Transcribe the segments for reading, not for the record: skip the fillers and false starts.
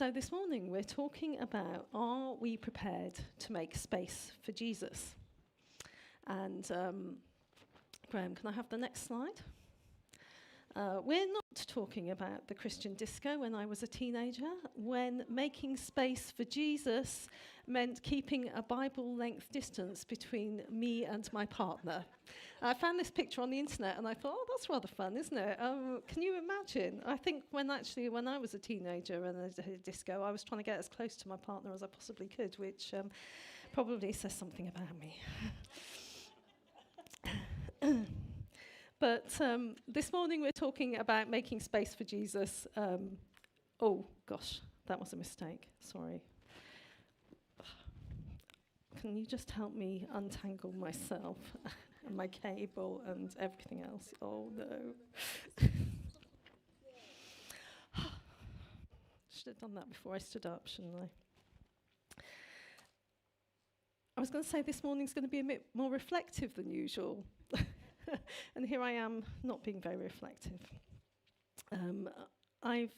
So this morning we're talking about, are we prepared to make space for Jesus? And Graham, can I have the next slide? We're not talking about the Christian disco when I was a teenager, when making space for Jesus meant keeping a Bible-length distance between me and my partner. I found this picture on the internet and I thought, oh, that's rather fun, isn't it? Can you imagine? I think when I was a teenager and I did a disco, I was trying to get as close to my partner as I possibly could, which probably says something about me. But this morning we're talking about making space for Jesus. Oh, gosh, that was a mistake. Sorry. Can you just help me untangle myself and my cable and everything else? Oh, no. Should have done that before I stood up, shouldn't I? I was going to say this morning's going to be a bit more reflective than usual. And here I am, not being very reflective. I've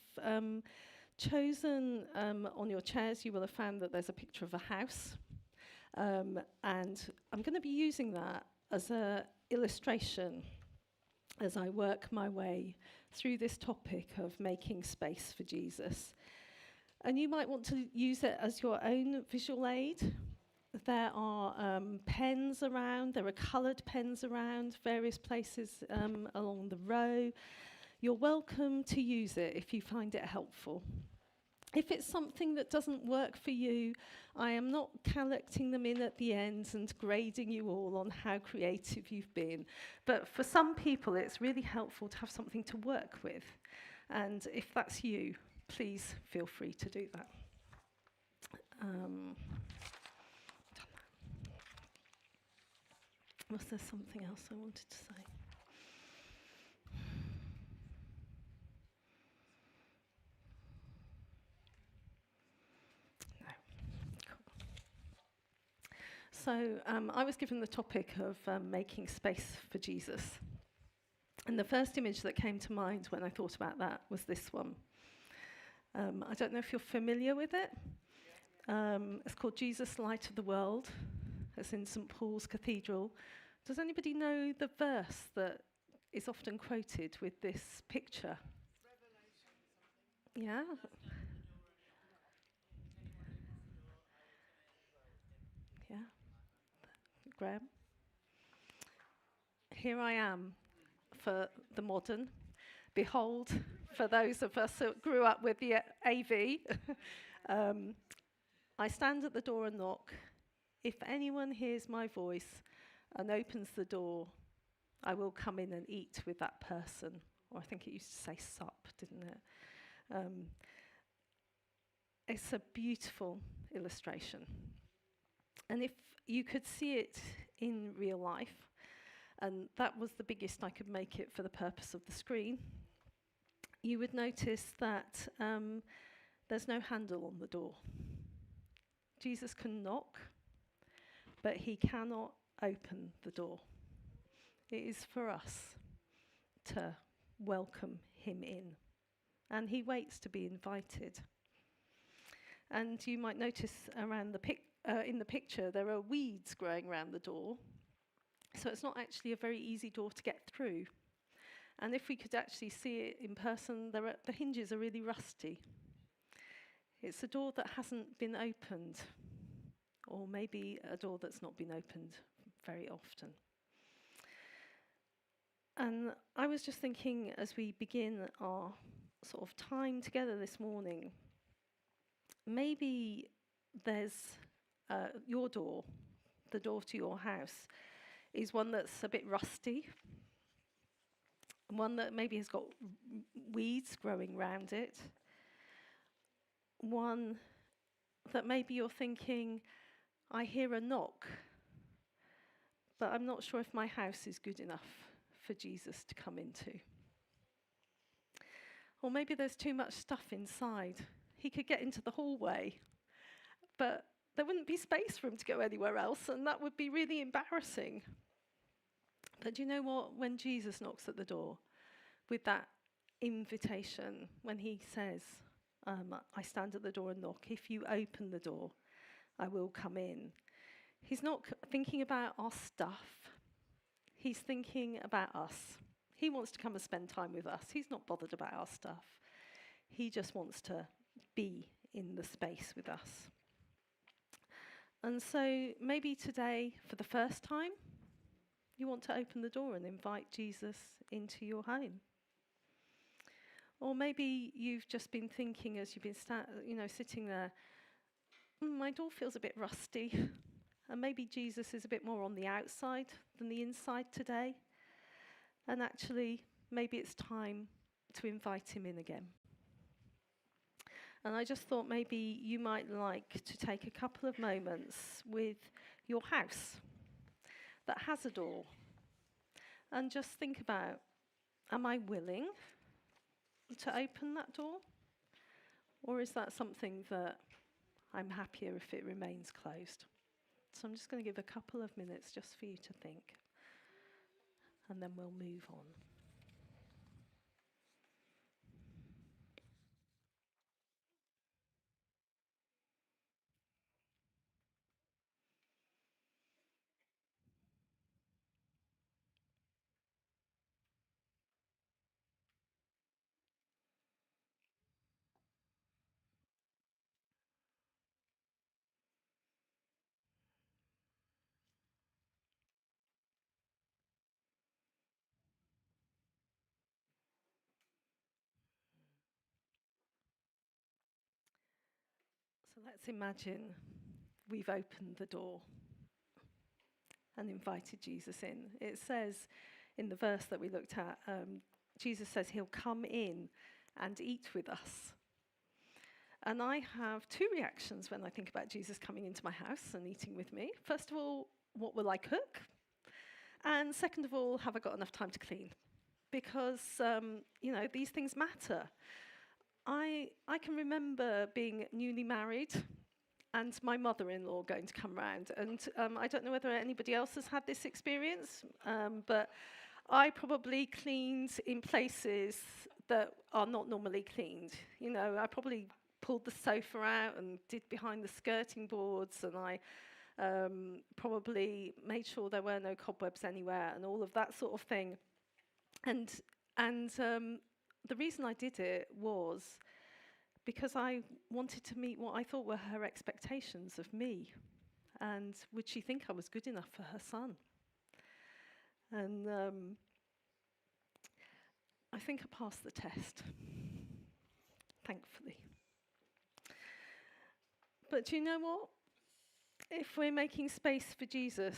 chosen, on your chairs, you will have found that there's a picture of a house. And I'm going to be using that as an illustration as I work my way through this topic of making space for Jesus. And you might want to use it as your own visual aid. There are pens around, there are coloured pens around various places along the row. You're welcome to use it if you find it helpful. If it's something that doesn't work for you, I am not collecting them in at the end and grading you all on how creative you've been. But for some people, it's really helpful to have something to work with. And if that's you, please feel free to do that. Was there something else I wanted to say? No. Cool. So I was given the topic of making space for Jesus. And the first image that came to mind when I thought about that was this one. I don't know if you're familiar with it. It's called Jesus, Light of the World. It's in St. Paul's Cathedral. Does anybody know the verse that is often quoted with this picture? Yeah? Yeah? Graham? Here I am for the modern. Behold, for those of us who grew up with the AV. I stand at the door and knock. If anyone hears my voice and opens the door, I will come in and eat with that person. Or I think it used to say sup, didn't it? It's a beautiful illustration. And if you could see it in real life, and that was the biggest I could make it for the purpose of the screen, you would notice that there's no handle on the door. Jesus can knock, but he cannot open the door. It is for us to welcome him in. And he waits to be invited. And you might notice around in the picture, there are weeds growing around the door. So it's not actually a very easy door to get through. And if we could actually see it in person, the hinges are really rusty. It's a door that hasn't been opened, or maybe a door that's not been opened very often. And I was just thinking, as we begin our sort of time together this morning, maybe there's your door, the door to your house, is one that's a bit rusty, one that maybe has got weeds growing around it, one that maybe you're thinking, I hear a knock, but I'm not sure if my house is good enough for Jesus to come into. Or maybe there's too much stuff inside. He could get into the hallway, but there wouldn't be space for him to go anywhere else, and that would be really embarrassing. But do you know what? When Jesus knocks at the door with that invitation, when he says, I stand at the door and knock. If you open the door, I will come in. He's not thinking about our stuff. He's thinking about us. He wants to come and spend time with us. He's not bothered about our stuff. He just wants to be in the space with us. And so maybe today, for the first time, you want to open the door and invite Jesus into your home. Or maybe you've just been thinking as you've been sitting there, my door feels a bit rusty. And maybe Jesus is a bit more on the outside than the inside today. And actually, maybe it's time to invite him in again. And I just thought maybe you might like to take a couple of moments with your house that has a door and just think about, am I willing to open that door? Or is that something that I'm happier if it remains closed? So I'm just going to give a couple of minutes just for you to think, and then we'll move on. So let's imagine we've opened the door and invited Jesus in. It says in the verse that we looked at, Jesus says he'll come in and eat with us. And I have two reactions when I think about Jesus coming into my house and eating with me. First of all, what will I cook? And second of all, have I got enough time to clean? Because, these things matter. I can remember being newly married and my mother-in-law going to come round. And I don't know whether anybody else has had this experience, but I probably cleaned in places that are not normally cleaned. I probably pulled the sofa out and did behind the skirting boards, and I probably made sure there were no cobwebs anywhere and all of that sort of thing. And the reason I did it was because I wanted to meet what I thought were her expectations of me. And would she think I was good enough for her son? And I think I passed the test, thankfully. But do you know what? If we're making space for Jesus,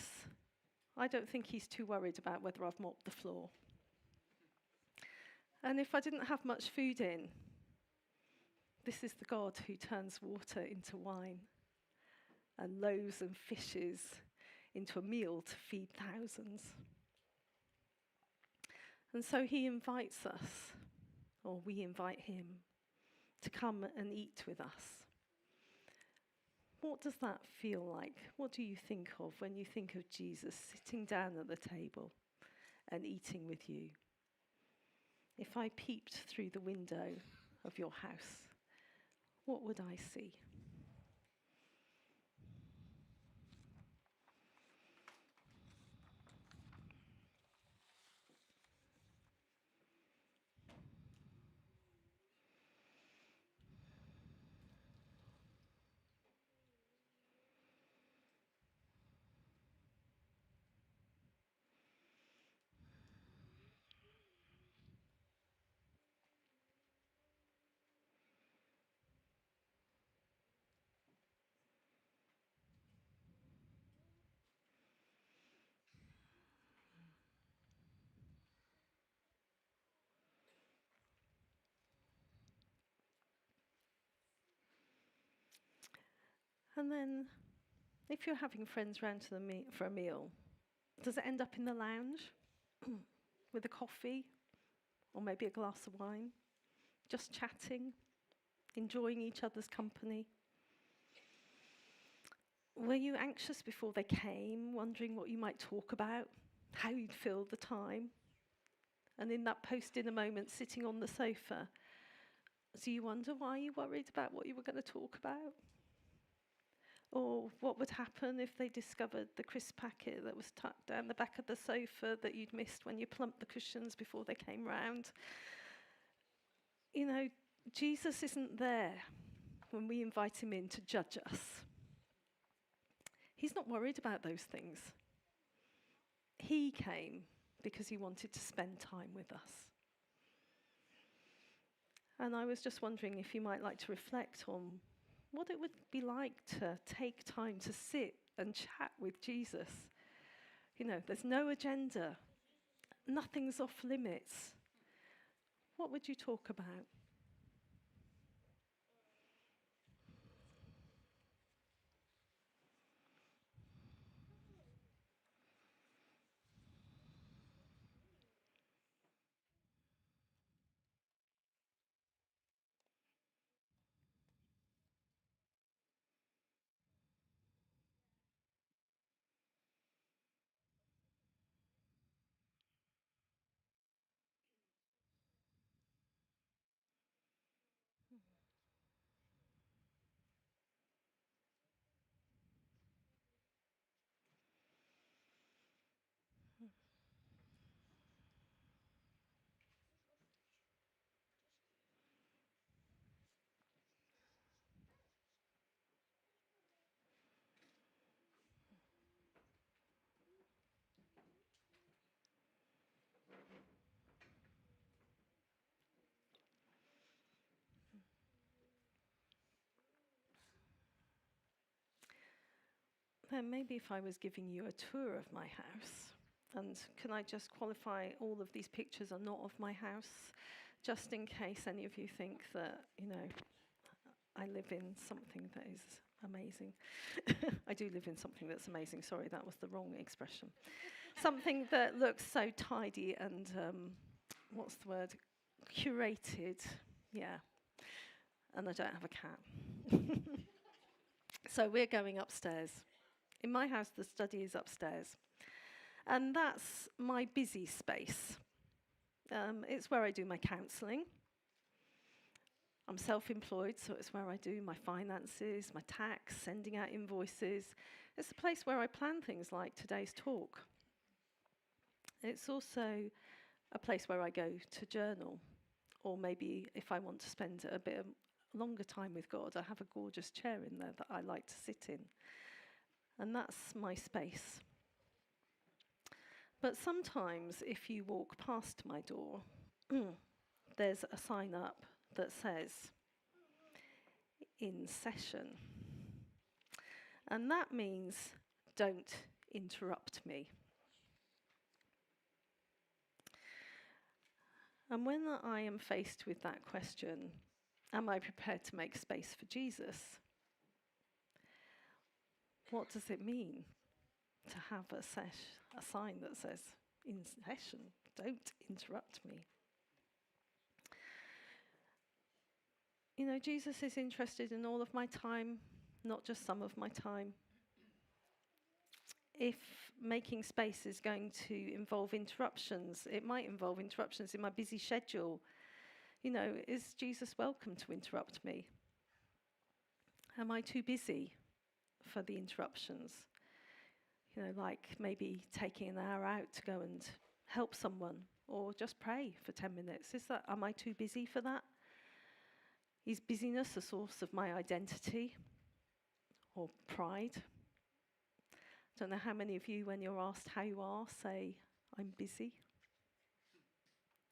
I don't think he's too worried about whether I've mopped the floor. And if I didn't have much food in, this is the God who turns water into wine and loaves and fishes into a meal to feed thousands. And so he invites us, or we invite him, to come and eat with us. What does that feel like? What do you think of when you think of Jesus sitting down at the table and eating with you? If I peeped through the window of your house, what would I see? And then, if you're having friends round to for a meal, does it end up in the lounge with a coffee or maybe a glass of wine, just chatting, enjoying each other's company? Were you anxious before they came, wondering what you might talk about, how you'd fill the time? And in that post-dinner moment, sitting on the sofa, Do you wonder why you worried about what you were going to talk about? Or what would happen if they discovered the crisp packet that was tucked down the back of the sofa that you'd missed when you plumped the cushions before they came round? You know, Jesus isn't there when we invite him in to judge us. He's not worried about those things. He came because he wanted to spend time with us. And I was just wondering if you might like to reflect on what it would be like to take time to sit and chat with Jesus. You know, there's no agenda. Nothing's off limits. What would you talk about? Then maybe if I was giving you a tour of my house, and can I just qualify, all of these pictures are not of my house, just in case any of you think that, you know, I live in something that is amazing. I do live in something that's amazing. Sorry, that was the wrong expression. Something that looks so tidy and, what's the word? Curated. Yeah. And I don't have a cat. So we're going upstairs. In my house, the study is upstairs. And that's my busy space. It's where I do my counselling. I'm self-employed, so it's where I do my finances, my tax, sending out invoices. It's a place where I plan things like today's talk. It's also a place where I go to journal, or maybe if I want to spend a bit of longer time with God, I have a gorgeous chair in there that I like to sit in. And that's my space. But sometimes if you walk past my door, there's a sign up that says, "In session." And that means, don't interrupt me. And when I am faced with that question, am I prepared to make space for Jesus? What does it mean to have a sign that says, "In session, don't interrupt me"? You know, Jesus is interested in all of my time, not just some of my time. If making space is going to involve interruptions, it might involve interruptions in my busy schedule. You know, is Jesus welcome to interrupt me? Am I too busy for the interruptions? You know, like maybe taking an hour out to go and help someone or just pray for 10 minutes. Am I too busy for that? Is busyness a source of my identity or pride? I don't know how many of you, when you're asked how you are, say, "I'm busy."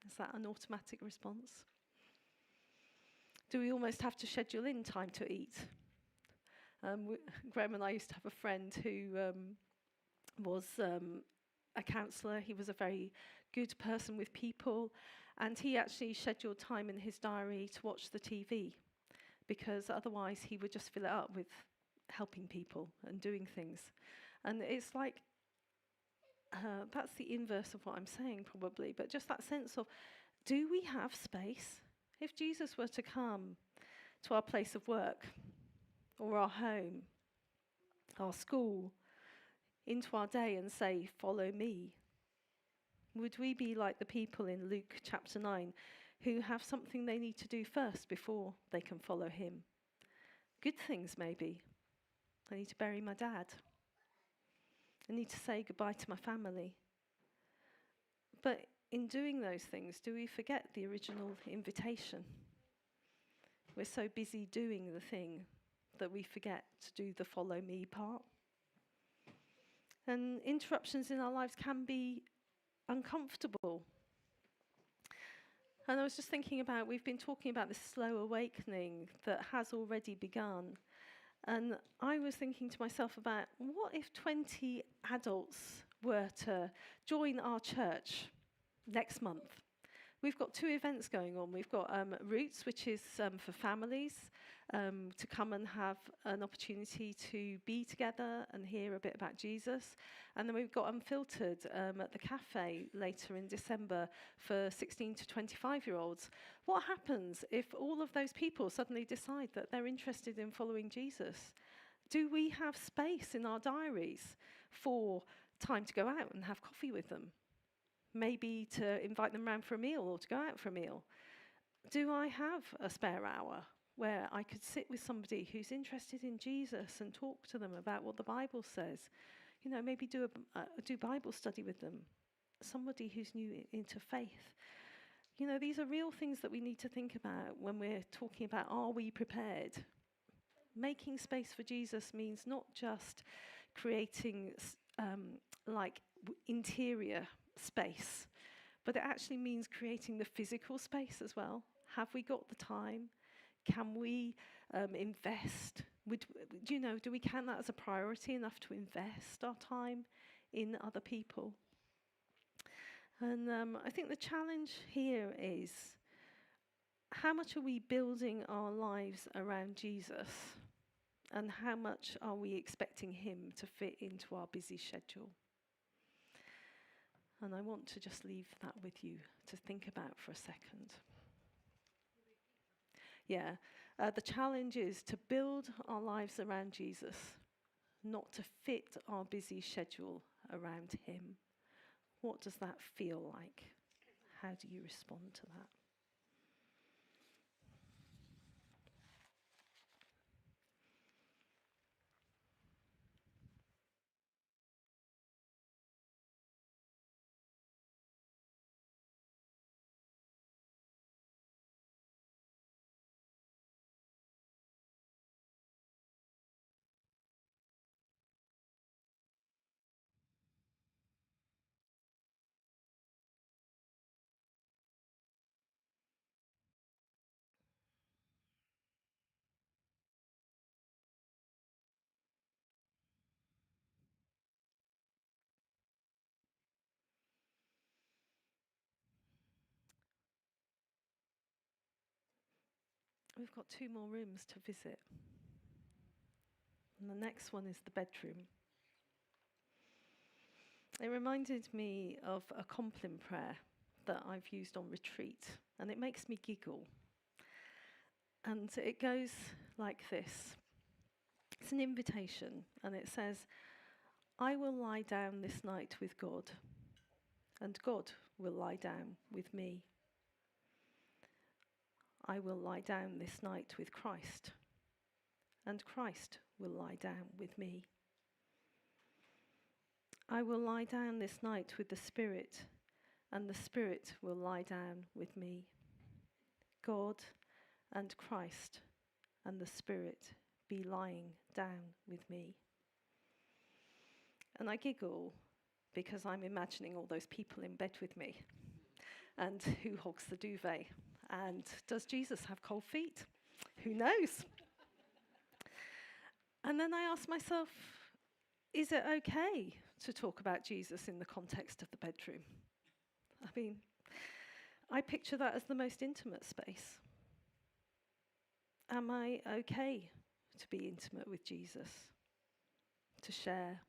Is that an automatic response? Do we almost have to schedule in time to eat? Graham and I used to have a friend who was a counsellor. He was a very good person with people, and he actually scheduled time in his diary to watch the TV, because otherwise he would just fill it up with helping people and doing things. And it's like, that's the inverse of what I'm saying probably, but just that sense of, do we have space? If Jesus were to come to our place of work, or our home, our school, into our day and say, "Follow me," would we be like the people in Luke chapter 9 who have something they need to do first before they can follow him. Good things, maybe. I need to bury my dad. I need to say goodbye to my family. But in doing those things, do we forget the original invitation? We're so busy doing the thing that we forget to do the follow me part. And interruptions in our lives can be uncomfortable. And I was just thinking about, we've been talking about this slow awakening that has already begun. And I was thinking to myself about, what if 20 adults were to join our church next month? We've got 2 events going on. We've got Roots, which is for families to come and have an opportunity to be together and hear a bit about Jesus. And then we've got Unfiltered at the cafe later in December for 16 to 25-year-olds. What happens if all of those people suddenly decide that they're interested in following Jesus? Do we have space in our diaries for time to go out and have coffee with them? Maybe to invite them round for a meal or to go out for a meal. Do I have a spare hour where I could sit with somebody who's interested in Jesus and talk to them about what the Bible says? You know, maybe do Bible study with them. Somebody who's new into faith. You know, these are real things that we need to think about when we're talking about, are we prepared? Making space for Jesus means not just creating interior space, but it actually means creating the physical space as well. Have we got the time? Can we invest? Do we count that as a priority enough to invest our time in other people? And I think the challenge here is, how much are we building our lives around Jesus? And how much are we expecting him to fit into our busy schedule? And I want to just leave that with you to think about for a second. Yeah, the challenge is to build our lives around Jesus, not to fit our busy schedule around him. What does that feel like? How do you respond to that? We've got 2 more rooms to visit. And the next one is the bedroom. It reminded me of a Compline prayer that I've used on retreat, and it makes me giggle. And it goes like this. It's an invitation, and it says, I will lie down this night with God, and God will lie down with me. I will lie down this night with Christ, and Christ will lie down with me. I will lie down this night with the Spirit, and the Spirit will lie down with me. God and Christ and the Spirit be lying down with me. And I giggle because I'm imagining all those people in bed with me, and who hogs the duvet, and does Jesus have cold feet? Who knows? And then I ask myself, is it okay to talk about Jesus in the context of the bedroom? I mean, I picture that as the most intimate space. Am I okay to be intimate with Jesus? To share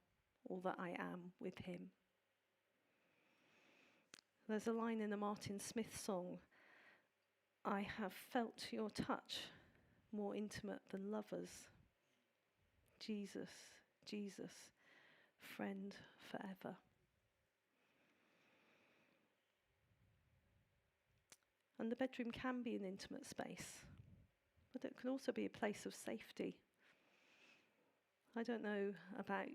all that I am with him? There's a line in a Martin Smith song, I have felt your touch more intimate than lovers. Jesus, Jesus, friend forever. And the bedroom can be an intimate space, but it can also be a place of safety. I don't know about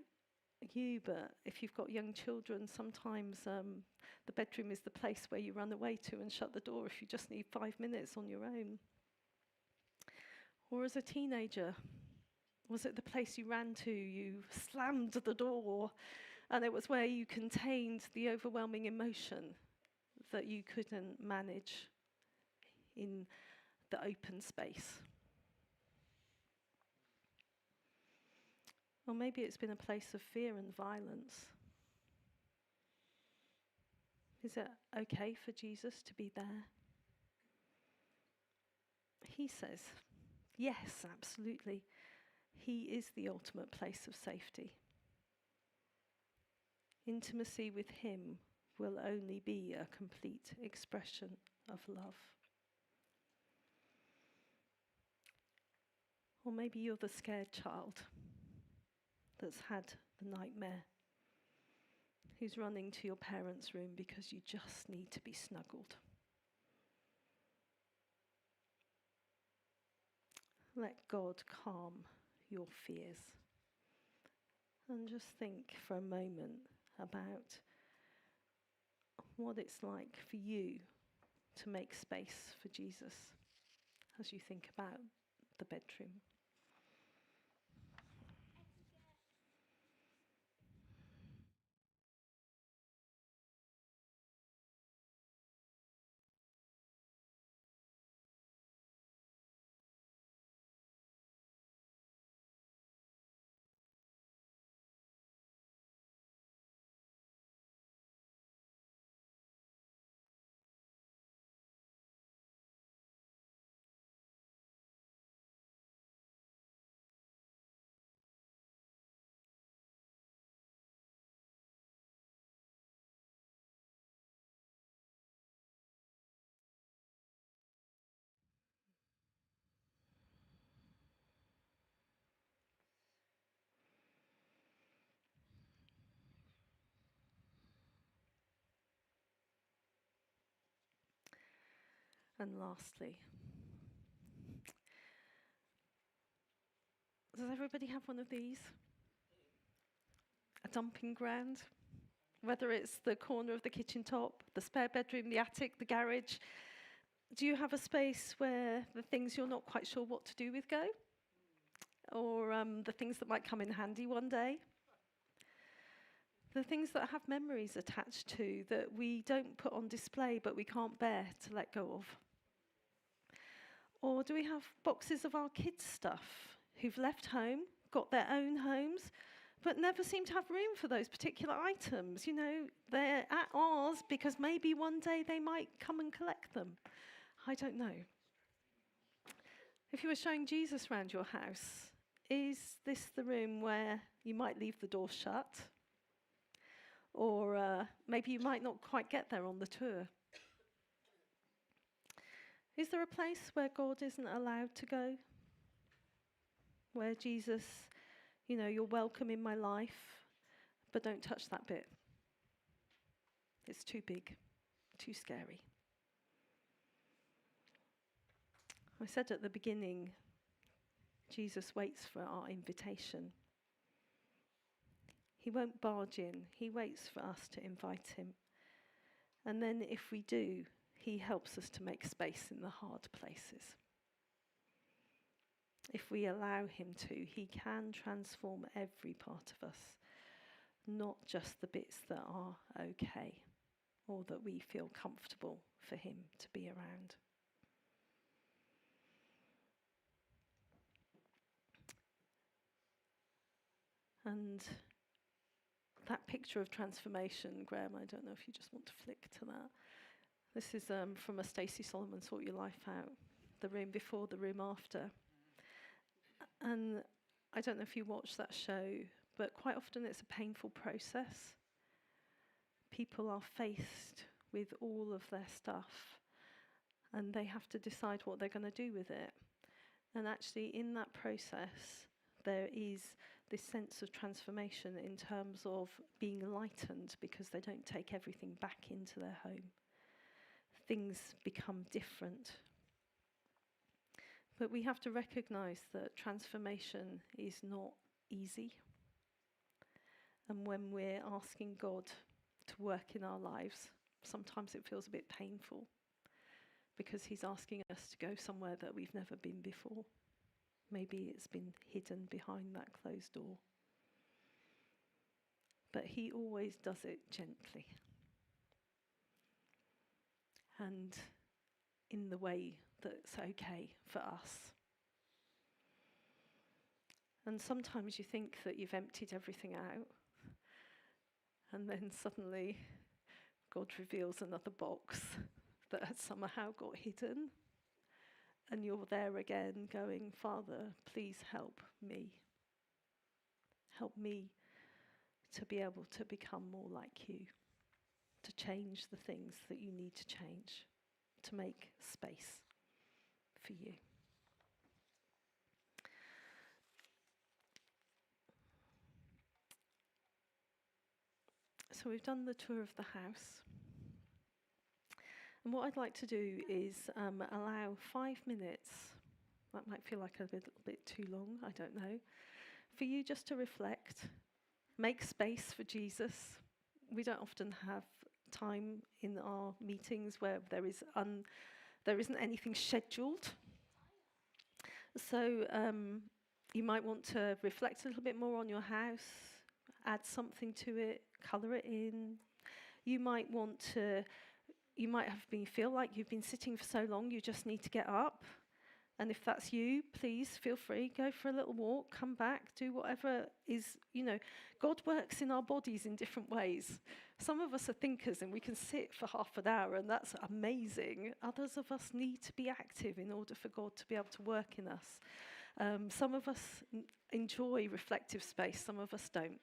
you, but if you've got young children, sometimes the bedroom is the place where you run away to and shut the door if you just need 5 minutes on your own. Or as a teenager, was it the place you ran to, you slammed the door, and it was where you contained the overwhelming emotion that you couldn't manage in the open space? Or maybe it's been a place of fear and violence. Is it okay for Jesus to be there? He says, yes, absolutely. He is the ultimate place of safety. Intimacy with him will only be a complete expression of love. Or maybe you're the scared child that's had the nightmare, who's running to your parents' room because you just need to be snuggled. Let God calm your fears. And just think for a moment about what it's like for you to make space for Jesus as you think about the bedroom. And lastly, does everybody have one of these? A dumping ground? Whether it's the corner of the kitchen top, the spare bedroom, the attic, the garage. Do you have a space where the things you're not quite sure what to do with go? Or the things that might come in handy one day? The things that have memories attached to that we don't put on display but we can't bear to let go of? Or do we have boxes of our kids' stuff who've left home, got their own homes, but never seem to have room for those particular items? You know, they're at ours because maybe one day they might come and collect them. I don't know. If you were showing Jesus around your house, is this the room where you might leave the door shut? Or maybe you might not quite get there on the tour. Is there a place where God isn't allowed to go? Where Jesus, you know, you're welcome in my life, but don't touch that bit. It's too big, too scary. I said at the beginning, Jesus waits for our invitation. He won't barge in. He waits for us to invite him. And then if we do, he helps us to make space in the hard places. If we allow him to, he can transform every part of us, not just the bits that are okay or that we feel comfortable for him to be around. And that picture of transformation, Graham, I don't know if you just want to flick to that. This is from a Stacey Solomon Sort Your Life Out, the room before, the room after. And I don't know if you watch that show, but quite often it's a painful process. People are faced with all of their stuff, and they have to decide what they're going to do with it. And actually, in that process, there is this sense of transformation in terms of being lightened because they don't take everything back into their home. things become different. But we have to recognize that transformation is not easy. And when we're asking God to work in our lives, sometimes it feels a bit painful because he's asking us to go somewhere that we've never been before. Maybe it's been hidden behind that closed door. But he always does it gently and in the way that's okay for us. And sometimes you think that you've emptied everything out, and then suddenly God reveals another box that has somehow got hidden, and you're there again going, Father, please help me. Help me to be able to become more like you, to change the things that you need to change, to make space for you. So we've done the tour of the house. And what I'd like to do is allow 5 minutes, that might feel like a little bit too long, I don't know, for you just to reflect, make space for Jesus. We don't often have time in our meetings where there isn't anything scheduled. So you might want to reflect a little bit more on your house, add something to it, colour it in. You might feel like you've been sitting for so long, you just need to get up. And if that's you, please feel free, go for a little walk, come back, do whatever is, God works in our bodies in different ways. Some of us are thinkers and we can sit for half an hour and that's amazing. Others of us need to be active in order for God to be able to work in us. Some of us enjoy reflective space, some of us don't.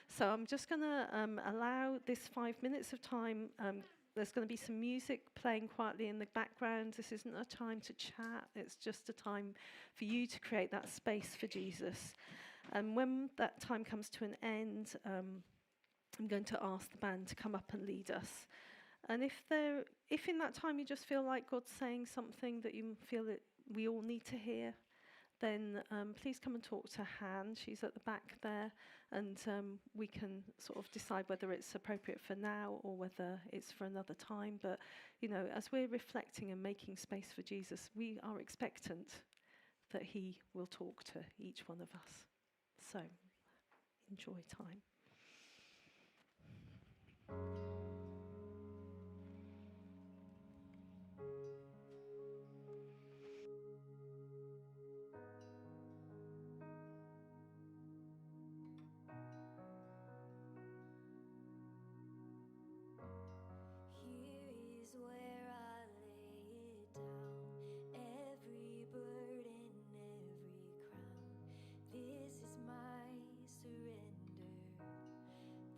So I'm just going to allow this 5 minutes of time. There's going to be some music playing quietly in the background. This isn't a time to chat. It's just a time for you to create that space for Jesus. And when that time comes to an end, I'm going to ask the band to come up and lead us. And if in that time you just feel like God's saying something that you feel that we all need to hear, then please come and talk to Han. She's at the back there, and we can sort of decide whether it's appropriate for now or whether it's for another time. But, as we're reflecting and making space for Jesus, we are expectant that he will talk to each one of us. So, enjoy time. Surrender.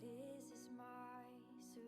This is my surrender.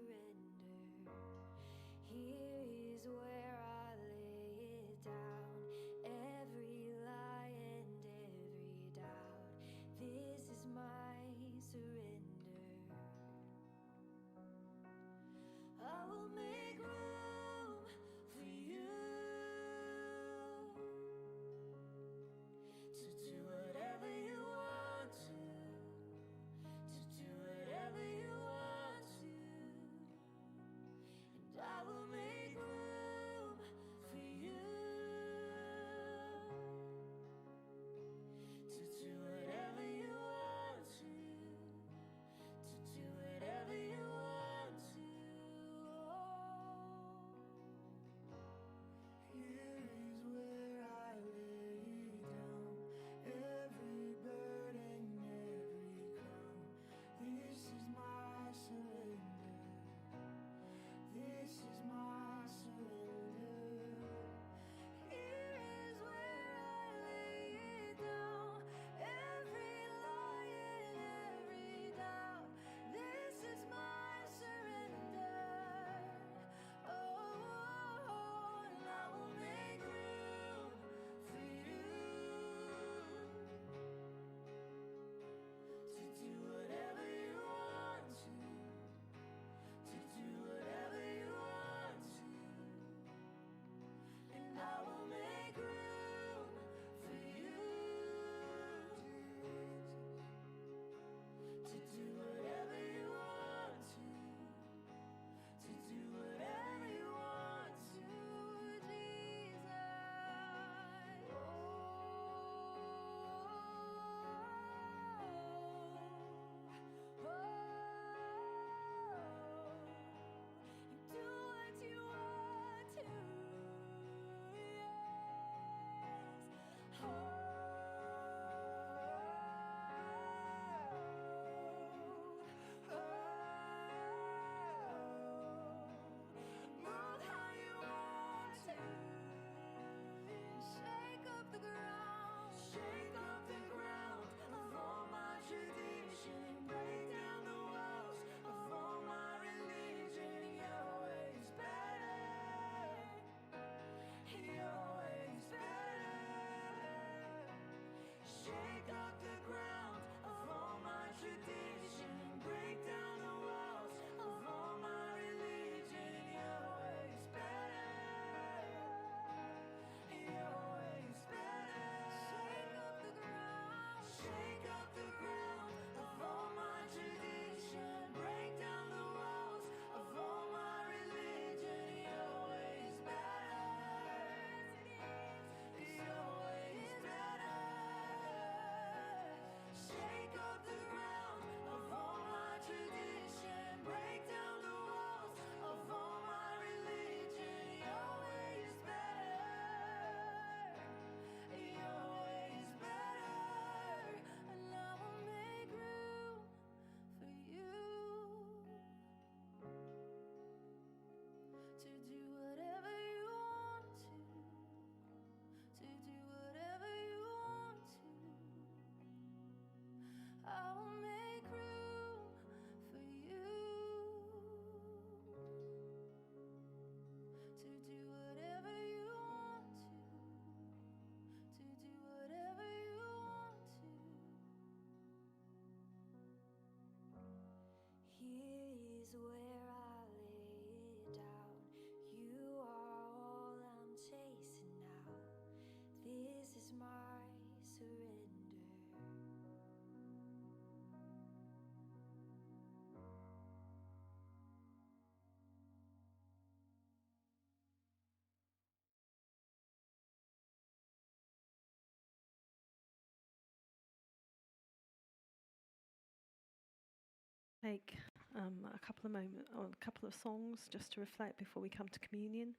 take a couple of moments or a couple of songs just to reflect before we come to communion.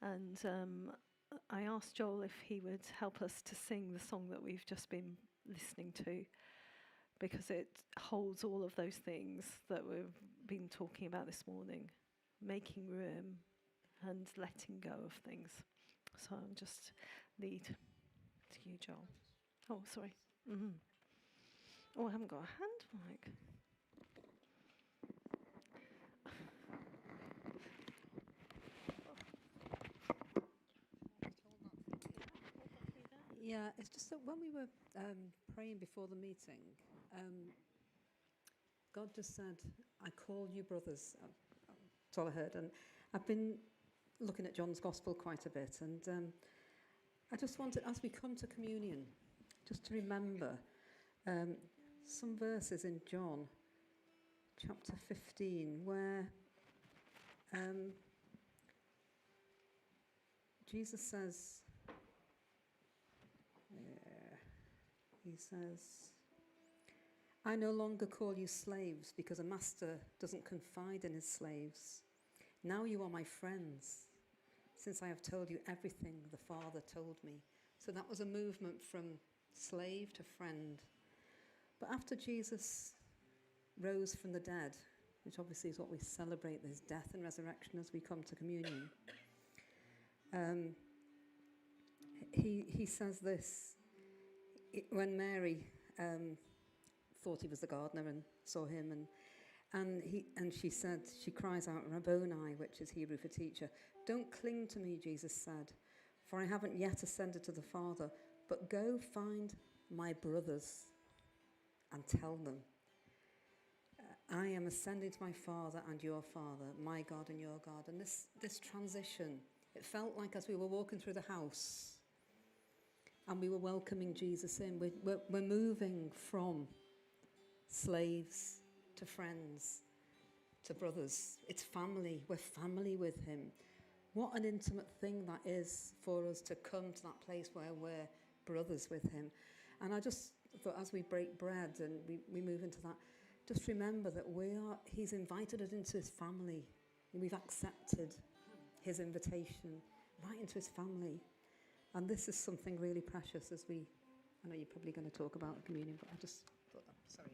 And I asked Joel if he would help us to sing the song that we've just been listening to, because it holds all of those things that we've been talking about this morning, making room and letting go of things. So I'll just lead to you, Joel. Oh, sorry. Mm-hmm. Oh, I haven't got a hand mic. Yeah, it's just that when we were praying before the meeting, God just said, I call you brothers. That's all I heard. And I've been looking at John's Gospel quite a bit. And I just wanted, as we come to communion, just to remember some verses in John chapter 15 where Jesus says, he says, I no longer call you slaves because a master doesn't confide in his slaves. Now you are my friends, since I have told you everything the Father told me. So that was a movement from slave to friend. But after Jesus rose from the dead, which obviously is what we celebrate, his death and resurrection as we come to communion, he says this. When Mary thought he was the gardener and saw him, and she said, she cries out, Rabboni, which is Hebrew for teacher. Don't cling to me, Jesus said, for I haven't yet ascended to the Father, but go find my brothers and tell them, I am ascending to my Father and your Father, my God and your God. And this transition, it felt like as we were walking through the house and we were welcoming Jesus in, we're moving from slaves to friends to brothers. It's family. We're family with him. What an intimate thing that is for us to come to that place where we're brothers with him. And I just thought, as we break bread and we move into that, just remember that he's invited us into his family. We've accepted his invitation right into his family. And this is something really precious I know you're probably going to talk about communion, but I just thought that, sorry.